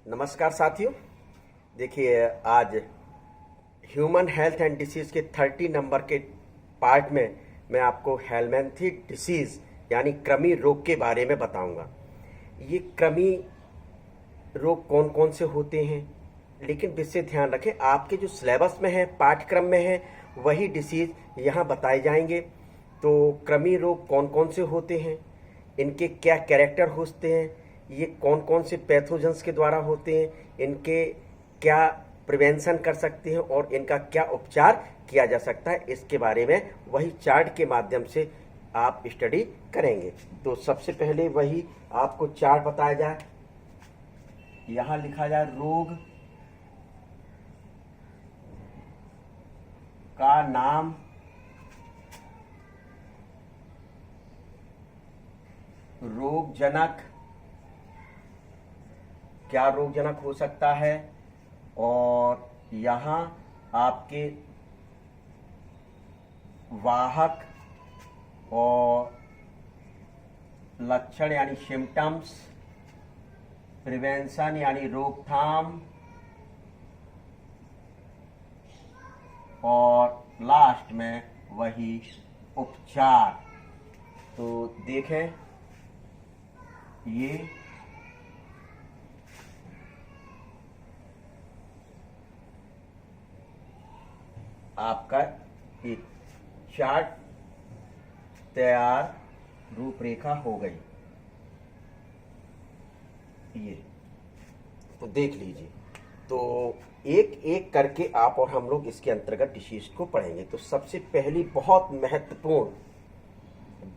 नमस्कार साथियों। देखिए, आज ह्यूमन हेल्थ एंड डिसीज के 30 नंबर के पार्ट में मैं आपको हेलमेंथी डिसीज यानी कृमि रोग के बारे में बताऊंगा। ये कृमि रोग कौन कौन से होते हैं, लेकिन विशेष ध्यान रखें आपके जो सिलेबस में है, पाठ्यक्रम में है, वही डिसीज यहाँ बताए जाएंगे। तो कृमि रोग कौन कौन से होते हैं, इनके क्या कैरेक्टर होते हैं, ये कौन कौन से पैथोजेंस के द्वारा होते हैं, इनके क्या प्रिवेंशन कर सकते हैं और इनका क्या उपचार किया जा सकता है, इसके बारे में वही चार्ट के माध्यम से आप स्टडी करेंगे। तो सबसे पहले वही आपको चार्ट बताया जाए। यहाँ लिखा जाए रोग का नाम, रोग जनक, क्या रोग जनक हो सकता है, और यहाँ आपके वाहक और लक्षण यानी सिम्टम्स, प्रिवेंशन यानी रोकथाम, और लास्ट में वही उपचार। तो देखें, ये आपका एक चार्ट तैयार, रूपरेखा हो गई। ये तो देख लीजिए। तो एक एक करके आप और हम लोग इसके अंतर्गत डिसीज को पढ़ेंगे। तो सबसे पहली बहुत महत्वपूर्ण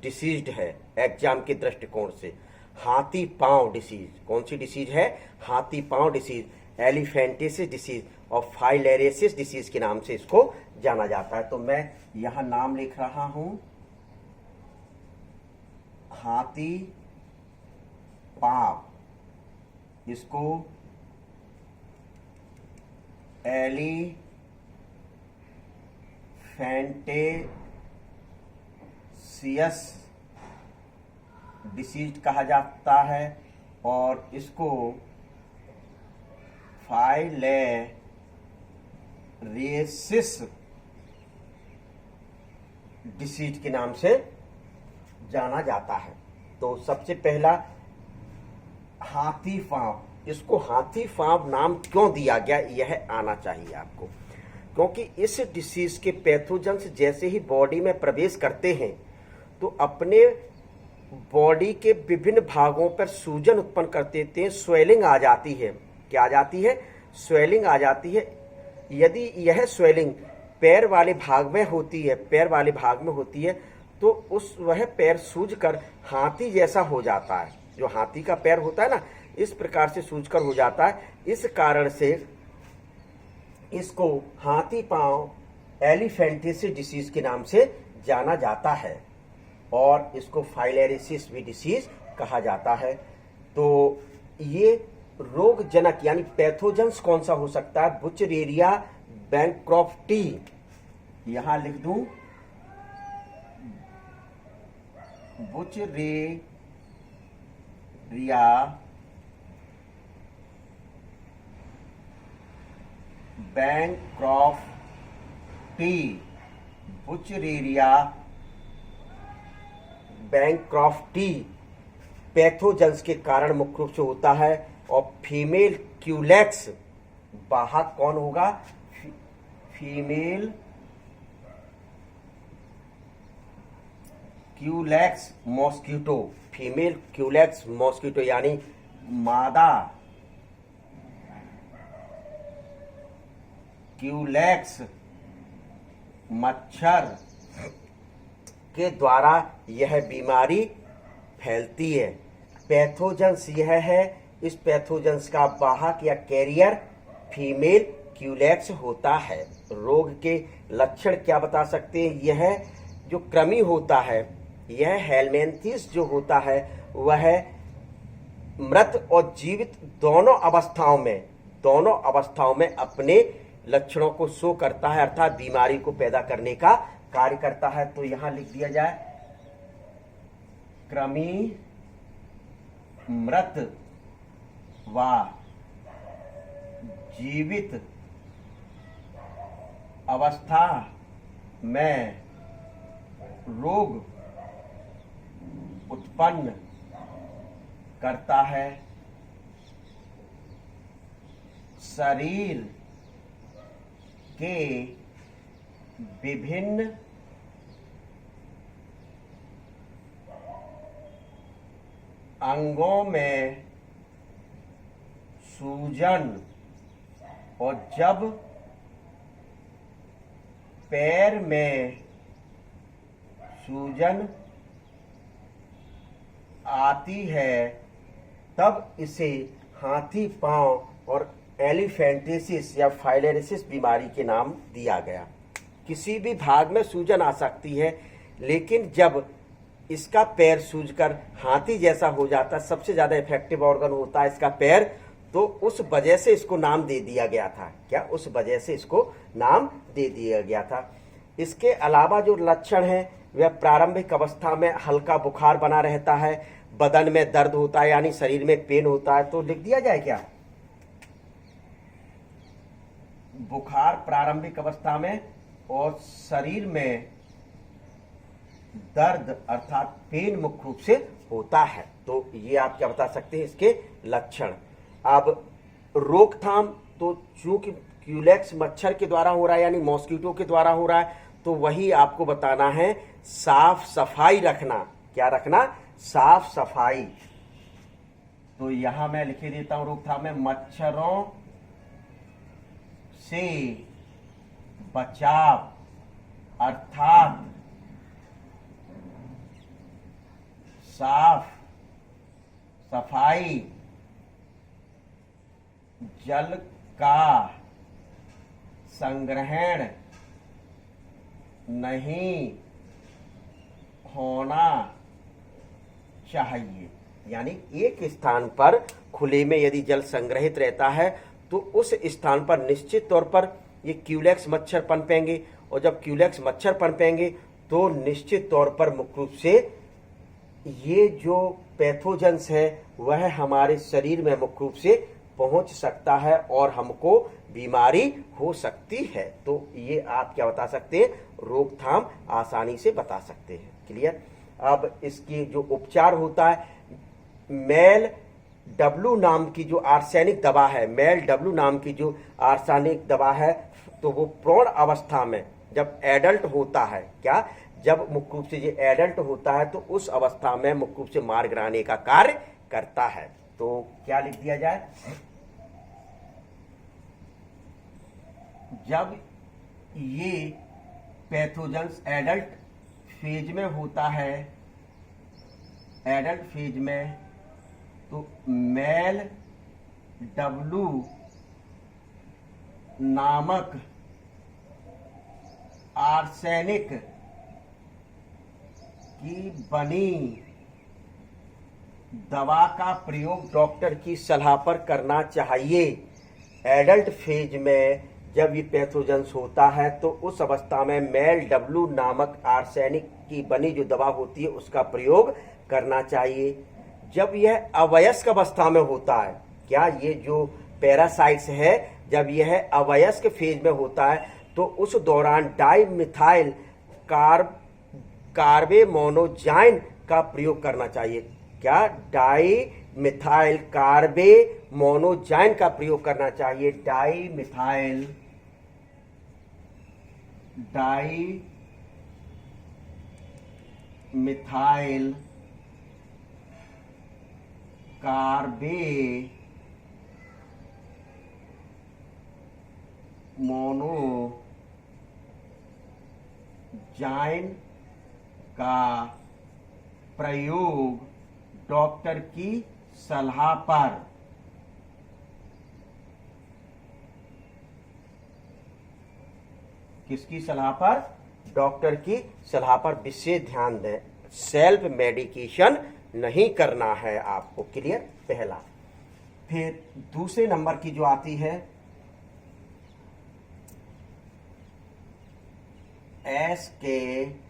डिसीज है एग्जाम के दृष्टिकोण से, हाथी पांव डिसीज। कौन सी डिसीज है? हाथी पांव डिसीज, एलिफेंटिसिस डिसीज और फाइलेरियसिस डिसीज के नाम से इसको जाना जाता है। तो मैं यहां नाम लिख रहा हूं, हाथी पांव। इसको एलिफेंटेसियस डिसीज कहा जाता है और इसको फाइलेरियसिस डिसीज के नाम से जाना जाता है। तो सबसे पहला हाथी पांव। इसको हाथी पांव नाम क्यों दिया गया, यह आना चाहिए आपको, क्योंकि इस डिसीज के पैथोजेंस जैसे ही बॉडी में प्रवेश करते हैं तो अपने बॉडी के विभिन्न भागों पर सूजन उत्पन्न कर देते हैं, स्वेलिंग आ जाती है। क्या आ जाती है? स्वेलिंग आ जाती है। यदि यह स्वेलिंग पैर वाले भाग में होती है, तो वह पैर सूजकर हाथी जैसा हो जाता है। जो हाथी का पैर होता है ना, इस प्रकार से सूजकर हो जाता है। इस कारण से इसको हाथी पांव एलिफेंटिसिस डिसीज के नाम से जाना जाता है और इसको फाइलेरियसिस भी डिसीज कहा जाता है। तो ये रोग जनक यानी पैथोजेंस कौन सा हो सकता है? बुचरेरिया बैंक्रॉफ्टी। यहां लिख दूं, बुचरेरिया बैंक्रॉफ्टी। बुचरेरिया बैंक्रॉफ्टी पैथोजेंस के कारण मुख्य रूप से होता है। और फीमेल क्यूलेक्स वाहक कौन होगा? Female Culex mosquito. Female Culex mosquito यानी मादा क्यूलेक्स मच्छर के द्वारा यह बीमारी फैलती है। पैथोजेंस यह है, इस पैथोजेंस का वाहक या कैरियर फीमेल क्यूलेक्स होता है। रोग के लक्षण क्या बता सकते हैं? यह जो कृमि होता है, यह हेलमेंथिस जो होता है, वह मृत और जीवित दोनों अवस्थाओं में अपने लक्षणों को शो करता है, अर्थात बीमारी को पैदा करने का कार्य करता है। तो यहां लिख दिया जाए, कृमि मृत व जीवित अवस्था में रोग उत्पन्न करता है। शरीर के विभिन्न अंगों में सूजन, और जब पैर में सूजन आती है तब इसे हाथी पांव और एलिफेंटिसिस या फाइलेरिसिस बीमारी के नाम दिया गया। किसी भी भाग में सूजन आ सकती है, लेकिन जब इसका पैर सूजकर हाथी जैसा हो जाता, सबसे ज्यादा इफेक्टिव ऑर्गन होता है इसका पैर, तो उस वजह से इसको नाम दे दिया गया था। क्या? उस वजह से इसको नाम दे दिया गया था। इसके अलावा जो लक्षण हैं वह प्रारंभिक अवस्था में हल्का बुखार बना रहता है, बदन में दर्द होता है यानी शरीर में पेन होता है। तो लिख दिया जाए क्या? बुखार प्रारंभिक अवस्था में और शरीर में दर्द अर्थात पेन मुख्य रूप से होता है। तो ये आप क्या बता सकते हैं इसके लक्षण। अब रोकथाम, तो चूंकि क्यूलेक्स मच्छर के द्वारा हो रहा है यानी मॉस्किटो के द्वारा हो रहा है, तो वही आपको बताना है, साफ सफाई रखना। क्या रखना? साफ सफाई। तो यहां मैं लिखे देता हूं रोकथाम में, मच्छरों से बचाव अर्थात साफ सफाई, जल का संग्रहण नहीं होना चाहिए। यानी एक स्थान पर खुले में यदि जल संग्रहित रहता है तो उस स्थान पर निश्चित तौर पर ये क्यूलेक्स मच्छर पनपेंगे, और जब क्यूलेक्स मच्छर पनपेंगे तो निश्चित तौर पर मुख्य रूप से ये जो पैथोजेंस है वह हमारे शरीर में मुख्य रूप से पहुंच सकता है और हमको बीमारी हो सकती है। तो ये आप क्या बता सकते हैं? रोकथाम आसानी से बता सकते हैं। क्लियर? अब इसकी जो उपचार होता है, मेल डब्लू नाम की जो आर्सेनिक दवा है, मेल डब्लू नाम की जो आर्सेनिक दवा है, तो वो प्रौढ़ अवस्था में जब एडल्ट होता है, क्या जब मुख्य रूप से ये एडल्ट होता है तो उस अवस्था में मुख्य रूप से मार गिराने का कार्य करता है। तो क्या लिख दिया जाए? जब ये पैथोजेंस एडल्ट फेज में होता है, एडल्ट फेज में, तो मेल डब्लू नामक आर्सेनिक की बनी दवा का प्रयोग डॉक्टर की सलाह पर करना चाहिए। एडल्ट फेज में जब ये पैथोजेंस होता है तो उस अवस्था में मेल डब्लू नामक आर्सेनिक की बनी जो दवा होती है उसका प्रयोग करना चाहिए। जब यह अवयस्क अवस्था में होता है, क्या ये जो पैरासाइट्स है जब यह अवयस्क फेज में होता है तो उस दौरान डाइमिथाइल कार्बेमोनोजाइन का प्रयोग करना चाहिए। क्या? डाइमिथाइल कार्बेमोनोजाइन का प्रयोग करना चाहिए। डाइमिथाइल कार्बेमोनोजाइन का प्रयोग डॉक्टर की सलाह पर किसकी सलाह पर? डॉक्टर की सलाह पर विशेष ध्यान दें। सेल्फ मेडिकेशन नहीं करना है आपको। क्लियर? पहला। फिर दूसरे नंबर की जो आती है एस्केरियासिस।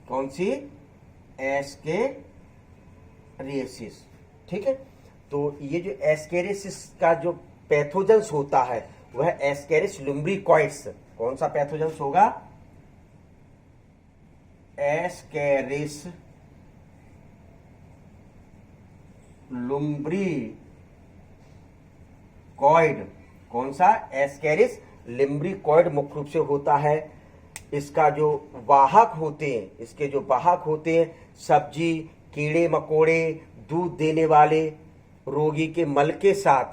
कौन सी? एस्केरियासिस। ठीक है। तो ये जो एस्केरिस का जो पैथोजेंस होता है वह एस्केरिस लुम्ब्रिकॉइड्स। कौन सा पैथोजेंस होगा? एस्केरिस लुम्ब्रिकॉइड। कौन सा? एस्केरिस लुम्ब्रिकॉइड मुख्य रूप से होता है। इसका जो वाहक होते हैं, इसके जो वाहक होते हैं, सब्जी, कीड़े मकोड़े, दूध देने वाले, रोगी के मल के साथ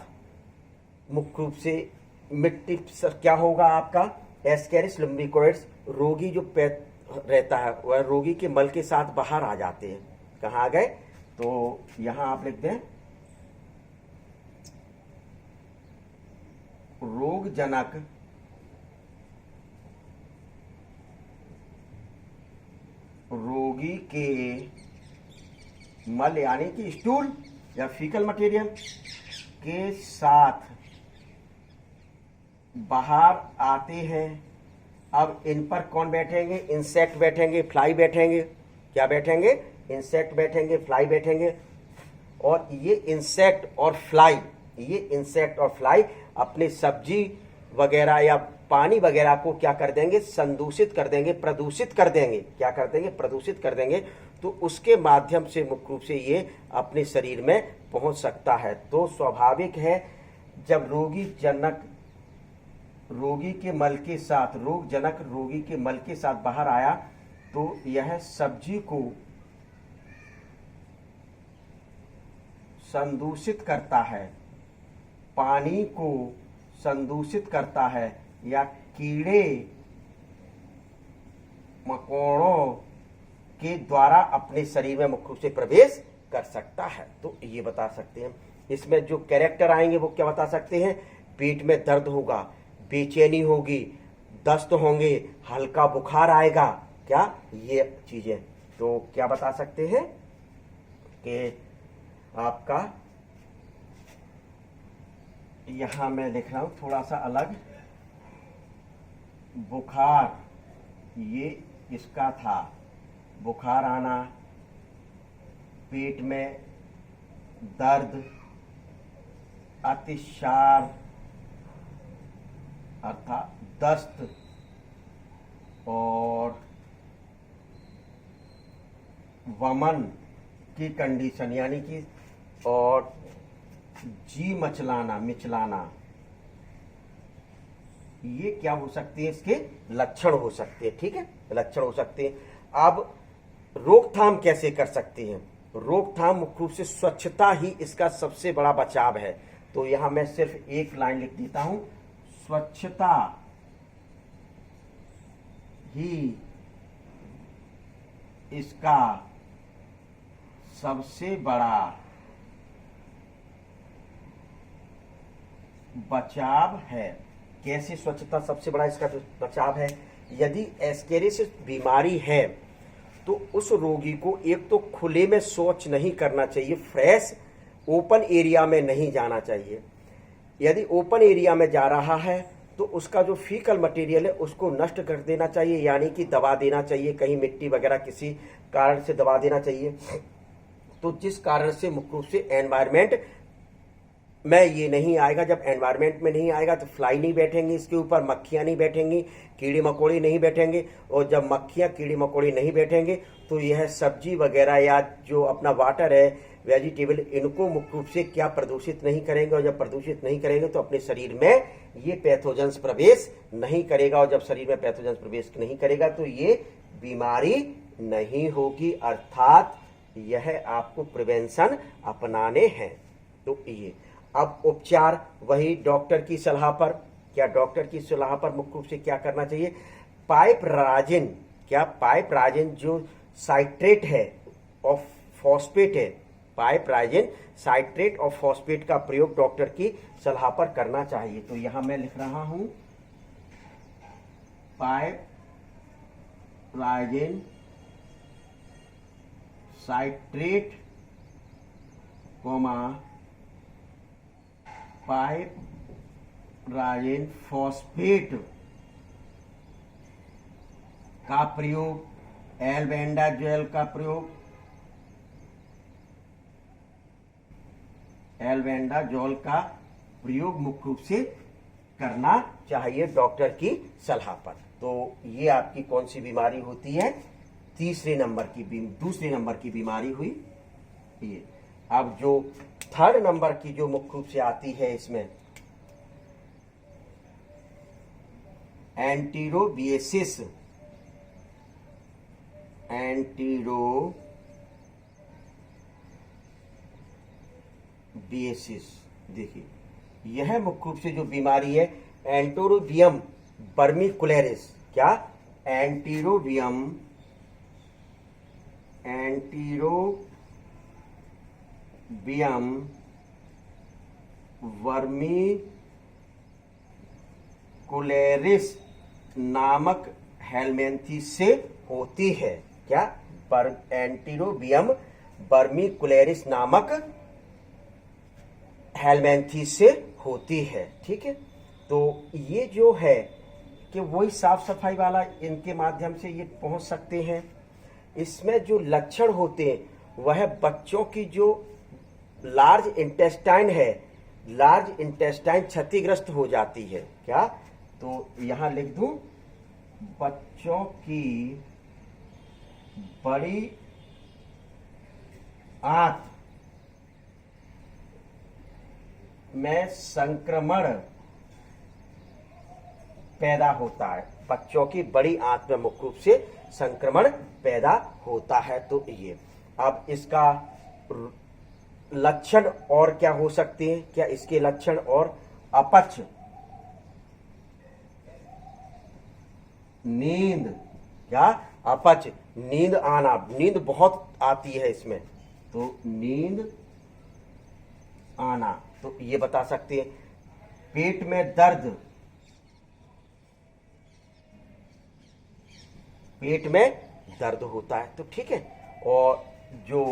मुख्य रूप से मिट्टी क्या होगा आपका? Ascaris lumbricoides. रोगी जो पेट रहता है वह रोगी के मल के साथ बाहर आ जाते हैं। कहाँ आ गए? तो यहां आप लिख दें रोगजनक रोगी के मल यानी कि स्टूल या फीकल मटेरियल के साथ बाहर आते हैं। अब इन पर कौन बैठेंगे? इंसेक्ट बैठेंगे, फ्लाई बैठेंगे। क्या बैठेंगे? इंसेक्ट बैठेंगे, फ्लाई बैठेंगे। और ये इंसेक्ट और फ्लाई अपने सब्जी वगैरह या पानी वगैरह को क्या कर देंगे? संदूषित कर देंगे, प्रदूषित कर देंगे। क्या कर देंगे? प्रदूषित कर देंगे। तो उसके माध्यम से मुख्य रूप से ये अपने शरीर में पहुंच सकता है। तो स्वाभाविक है जब रोगी के मल के साथ रोगजनक रोगी के मल के साथ बाहर आया तो यह सब्जी को संदूषित करता है, पानी को संदूषित करता है, या कीड़े मकोड़ों के द्वारा अपने शरीर में मुख्य रूप से प्रवेश कर सकता है। तो ये बता सकते हैं। इसमें जो कैरेक्टर आएंगे वो क्या बता सकते हैं? पेट में दर्द होगा, बेचैनी होगी, दस्त होंगे, हल्का बुखार आएगा। क्या ये चीजें? तो क्या बता सकते हैं कि आपका यहां मैं लिख रहा हूं थोड़ा सा अलग। बुखार ये इसका था, बुखार आना, पेट में दर्द, अतिसार अर्थात दस्त, और वमन की कंडीशन यानी कि, और जी मिचलाना, ये क्या हो सकते हैं? इसके लक्षण हो सकते हैं। ठीक है, लक्षण हो सकते हैं। अब रोकथाम कैसे कर सकते हैं? रोकथाम मुख्य रूप से स्वच्छता ही इसका सबसे बड़ा बचाव है। तो यहां मैं सिर्फ एक लाइन लिख देता हूं, स्वच्छता ही इसका सबसे बड़ा बचाव है। कैसे स्वच्छता सबसे बड़ा इसका बचाव है? यदि एस्केरिस बीमारी है तो उस रोगी को एक तो खुले में शौच नहीं करना चाहिए, फ्रेश ओपन एरिया में नहीं जाना चाहिए। यदि ओपन एरिया में जा रहा है तो उसका जो फीकल मटेरियल है उसको नष्ट कर देना चाहिए, यानी कि दबा देना चाहिए, कहीं मिट्टी वगैरह किसी कारण से दबा देना चाहिए। तो जिस कारण से मुख्य रूप से एनवायरमेंट में ये नहीं आएगा। जब एनवायरमेंट में नहीं आएगा तो फ्लाई नहीं बैठेंगे इसके ऊपर, मक्खियां नहीं बैठेंगी, कीड़े मकोड़े नहीं बैठेंगे। और जब मक्खियां कीड़े मकोड़े नहीं बैठेंगे तो यह सब्जी वगैरह या जो अपना वाटर है, वेजिटेबल, इनको मुख्य रूप से क्या प्रदूषित नहीं करेंगे। और जब प्रदूषित नहीं करेंगे तो अपने शरीर में ये पैथोजेंस प्रवेश नहीं करेगा। और जब शरीर में पैथोजेंस प्रवेश नहीं करेगा तो ये बीमारी नहीं होगी। अर्थात यह आपको प्रिवेंशन अपनाने हैं। तो ये अब उपचार वही डॉक्टर की सलाह पर। क्या डॉक्टर की सलाह पर मुख्य रूप से क्या करना चाहिए? पाइपराजिन, क्या पाइपराजिन जो साइट्रेट है और फॉस्फेट है, पाइपराजिन साइट्रेट और फॉस्फेट का प्रयोग डॉक्टर की सलाह पर करना चाहिए। तो यहां मैं लिख रहा हूं पाइपराजिन साइट्रेट पाइपराजिन फॉस्फेट का प्रयोग, एल्बेंडाजोल का प्रयोग एल्बेंडाजोल का प्रयोग मुख्य रूप से करना चाहिए डॉक्टर की सलाह पर। तो ये आपकी कौन सी बीमारी होती है? दूसरे नंबर की बीमारी हुई ये। अब जो थर्ड नंबर की जो मुख्य रूप से आती है इसमें एंटीरोबिएसिस। देखिए यह मुख्य रूप से जो बीमारी है एंटीरोबियम वर्मिकुलरिस। क्या? एंटीरोबियम वर्मिकुलरिस नामक हेलमिंथेस से होती है। क्या? एंटीरोबियम वर्मिकुलरिस नामक हेलमिंथेस से होती है। ठीक है, तो ये जो है कि वही साफ सफाई वाला इनके माध्यम से ये पहुंच सकते हैं। इसमें जो लक्षण होते हैं वह बच्चों की जो लार्ज इंटेस्टाइन है, लार्ज इंटेस्टाइन क्षतिग्रस्त हो जाती है। क्या? तो यहां लिख दूं, बच्चों की बड़ी आंत में संक्रमण पैदा होता है। बच्चों की बड़ी आंत में मुख्य रूप से संक्रमण पैदा होता है। तो ये अब इसका लक्षण और क्या हो सकते हैं? क्या इसके लक्षण और अपच, नींद, क्या? अपच, नींद आना, नींद बहुत आती है इसमें, तो नींद आना, तो ये बता सकते हैं। पेट में दर्द, पेट में दर्द होता है, तो ठीक है। और जो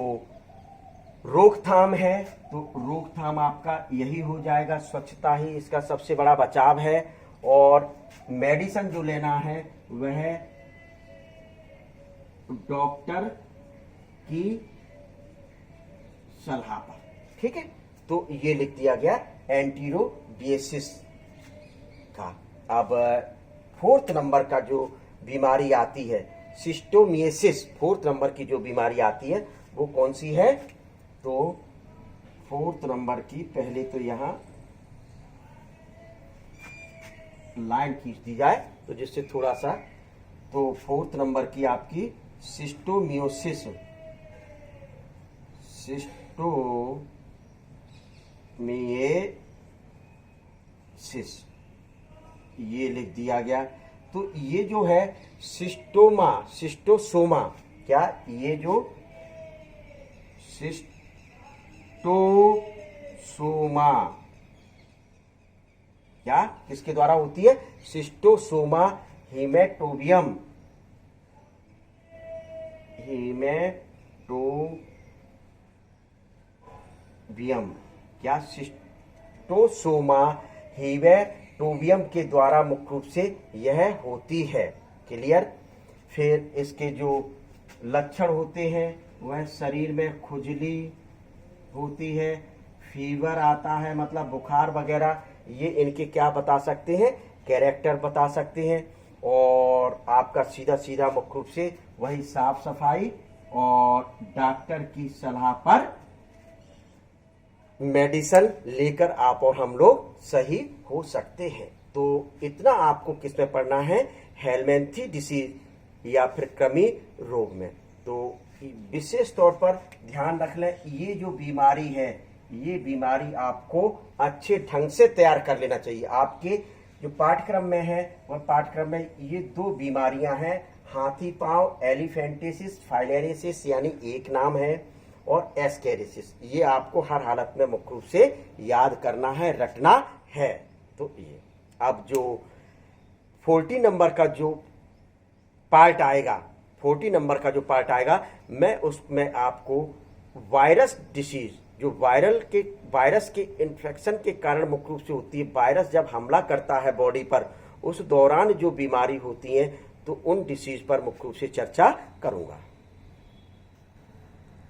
रोकथाम है, तो रोकथाम आपका यही हो जाएगा, स्वच्छता ही इसका सबसे बड़ा बचाव है। और मेडिसिन जो लेना है वह डॉक्टर की सलाह पर। ठीक है, तो ये लिख दिया गया एंटीरोबिएसिस का। अब फोर्थ नंबर का जो बीमारी आती है सिस्टोमिएसिस, फोर्थ नंबर की जो बीमारी आती है वो कौन सी है? तो फोर्थ नंबर की पहले तो यहां लाइन खींच दी जाए तो जिससे थोड़ा सा, तो फोर्थ नंबर की आपकी सिस्टोमियोसिस, ये लिख दिया गया। तो ये जो है सिस्टोसोमा, क्या? ये जो सिस्टोसोमा क्या किसके द्वारा होती है? सिस्टोसोमा हीमेटोबियम, क्या? सिस्टोसोमा हीमेटोबियम के द्वारा मुख्य रूप से यह होती है। क्लियर? फिर इसके जो लक्षण होते हैं वह शरीर में खुजली होती है, फीवर आता है, मतलब बुखार वगैरह, ये इनके क्या बता सकते हैं? कैरेक्टर बता सकते हैं। और आपका सीधा सीधा मुख्य रूप से वही साफ सफाई और डॉक्टर की सलाह पर मेडिसिन लेकर आप और हम लोग सही हो सकते हैं। तो इतना आपको किसमें पढ़ना है? हेलमिंथेस डिसीज या फिर कृमि रोग में। तो विशेष तौर पर ध्यान रख लें, ये जो बीमारी है, ये बीमारी आपको अच्छे ढंग से तैयार कर लेना चाहिए। आपके जो पाठ्यक्रम में है वह पाठ्यक्रम में ये दो बीमारियां हैं, हाथी पांव एलिफेंटिसिस फाइलेरियसिस यानी एक नाम है, और एस्केरिसिस, ये आपको हर हालत में मुख्य रूप से याद करना है, रटना है। तो ये अब जो 40 नंबर का जो पार्ट आएगा, 40 नंबर का जो पार्ट आएगा, मैं उसमें आपको वायरस डिसीज, जो वायरस के इन्फेक्शन के कारण मुख्य रूप से होती है, वायरस जब हमला करता है बॉडी पर, उस दौरान जो बीमारी होती है, तो उन डिसीज पर मुख्य रूप से चर्चा करूंगा।